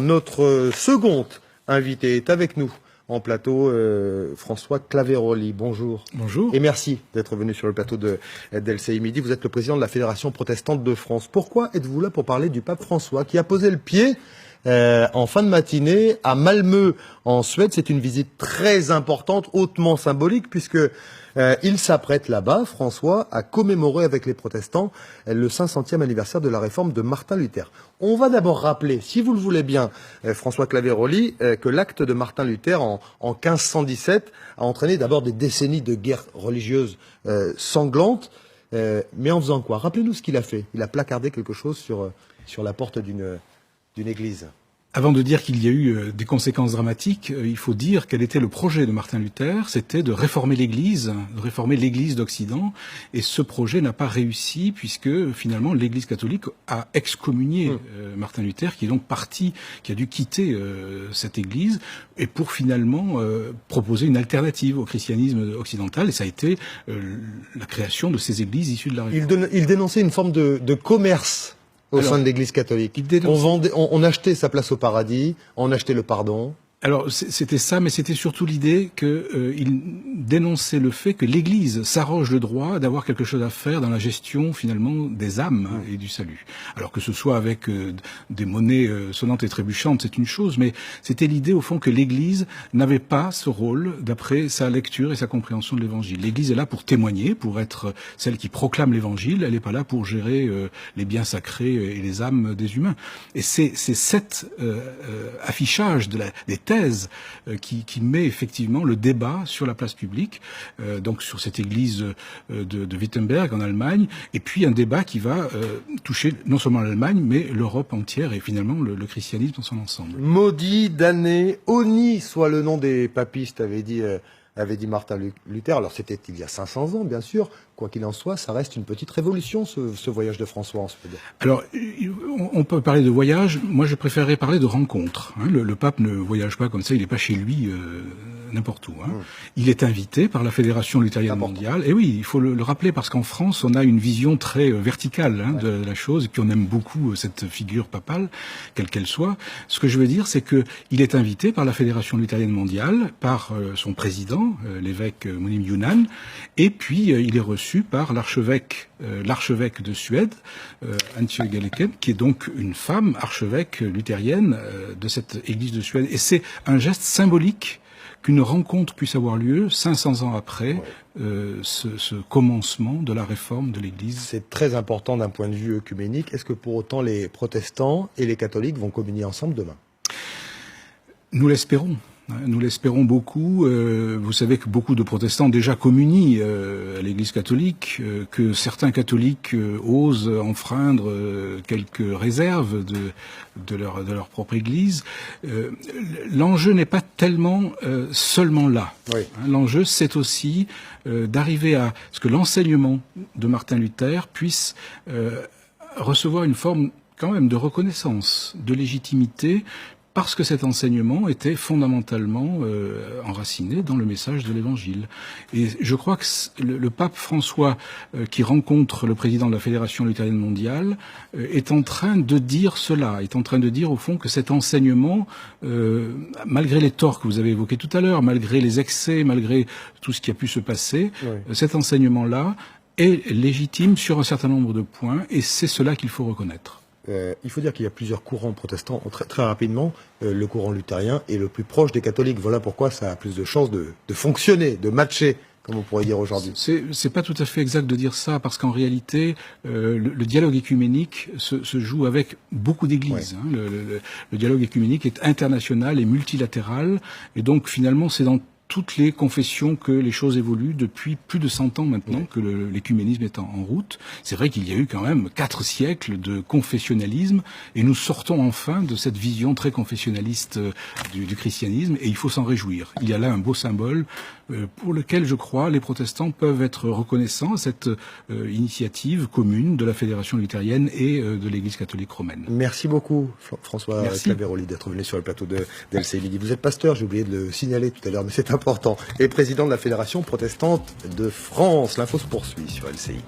Notre second invité est avec nous en plateau, François Claveroli. Bonjour. Bonjour. Et merci d'être venu sur le plateau de d'LCI Midi. Vous êtes le président de la Fédération protestante de France. Pourquoi êtes-vous là pour parler du pape François qui a posé le pied en fin de matinée à Malmö en Suède? C'est une visite très importante, hautement symbolique, puisque il s'apprête là-bas, François, à commémorer avec les protestants le 500e anniversaire de la réforme de Martin Luther. On va d'abord rappeler, si vous le voulez bien, François Claveroli, que l'acte de Martin Luther en 1517 a entraîné d'abord des décennies de guerre religieuse sanglante, mais en faisant quoi? Rappelez-nous ce qu'il a fait. Il a placardé quelque chose sur la porte d'une église. Avant de dire qu'il y a eu des conséquences dramatiques, il faut dire quel était le projet de Martin Luther. C'était de réformer l'Église d'Occident. Et ce projet n'a pas réussi puisque finalement l'Église catholique a excommunié Martin Luther, qui est donc parti, qui a dû quitter cette Église, et pour finalement proposer une alternative au christianisme occidental. Et ça a été la création de ces églises issues de la réforme. Il dénonçait une forme de commerce au sein de l'Église catholique. On achetait sa place au paradis, on achetait le pardon. Alors c'était ça, mais c'était surtout l'idée qu'il dénonçait le fait que l'Église s'arroge le droit d'avoir quelque chose à faire dans la gestion finalement des âmes et du salut. Alors que ce soit avec des monnaies sonnantes et trébuchantes, c'est une chose, mais c'était l'idée au fond que l'Église n'avait pas ce rôle d'après sa lecture et sa compréhension de l'Évangile. L'Église est là pour témoigner, pour être celle qui proclame l'Évangile. Elle n'est pas là pour gérer les biens sacrés et les âmes des humains. Et c'est cet affichage des thèse qui met effectivement le débat sur la place publique, donc sur cette église de Wittenberg en Allemagne, et puis un débat qui va toucher non seulement l'Allemagne, mais l'Europe entière et finalement le christianisme dans son ensemble. Maudit, damné, honni soit le nom des papistes, avait dit Martin Luther. Alors c'était il y a 500 ans, bien sûr. Quoi qu'il en soit, ça reste une petite révolution, ce voyage de François en Suède. Alors, on peut parler de voyage. Moi, je préférerais parler de rencontre. Le pape ne voyage pas comme ça. Il n'est pas chez lui n'importe où. Il est invité par la Fédération luthérienne mondiale. Et oui, il faut le rappeler parce qu'en France, on a une vision très verticale de la chose. Et puis, on aime beaucoup cette figure papale, quelle qu'elle soit. Ce que je veux dire, c'est que il est invité par la Fédération luthérienne mondiale, par son président, l'évêque Monim Yunan, et puis il est reçu par l'archevêque de Suède, Antje Gelleken, qui est donc une femme archevêque luthérienne de cette église de Suède. Et c'est un geste symbolique qu'une rencontre puisse avoir lieu 500 ans après ce commencement de la réforme de l'église. C'est très important d'un point de vue œcuménique. Est-ce que pour autant les protestants et les catholiques vont communier ensemble demain? Nous l'espérons. Nous l'espérons beaucoup. Vous savez que beaucoup de protestants déjà communient à l'Église catholique, que certains catholiques osent enfreindre quelques réserves de leur propre Église. L'enjeu n'est pas tellement seulement là. Oui. L'enjeu, c'est aussi d'arriver à ce que l'enseignement de Martin Luther puisse recevoir une forme quand même de reconnaissance, de légitimité, parce que cet enseignement était fondamentalement enraciné dans le message de l'Évangile. Et je crois que le pape François, qui rencontre le président de la Fédération luthérienne mondiale, est en train de dire cela, est en train de dire au fond que cet enseignement, malgré les torts que vous avez évoqués tout à l'heure, malgré les excès, malgré tout ce qui a pu se passer, cet enseignement-là est légitime sur un certain nombre de points, et c'est cela qu'il faut reconnaître. Il faut dire qu'il y a plusieurs courants protestants. Très rapidement, le courant luthérien est le plus proche des catholiques. Voilà pourquoi ça a plus de chances de fonctionner, de matcher, comme on pourrait dire aujourd'hui. C'est pas tout à fait exact de dire ça, parce qu'en réalité, le dialogue écuménique se joue avec beaucoup d'églises. Le dialogue écuménique est international et multilatéral, et donc finalement c'est dans toutes les confessions que les choses évoluent depuis plus de 100 ans maintenant que l'écuménisme est en route. C'est vrai qu'il y a eu quand même 4 siècles de confessionnalisme et nous sortons enfin de cette vision très confessionnaliste du christianisme et il faut s'en réjouir. Il y a là un beau symbole pour lequel je crois les protestants peuvent être reconnaissants à cette initiative commune de la Fédération luthérienne et de l'Église catholique romaine. Merci beaucoup François Claveroli d'être venu sur le plateau de LCI Midi. Vous êtes pasteur, j'ai oublié de le signaler tout à l'heure, mais c'est important, et président de la Fédération protestante de France. L'info se poursuit sur LCI.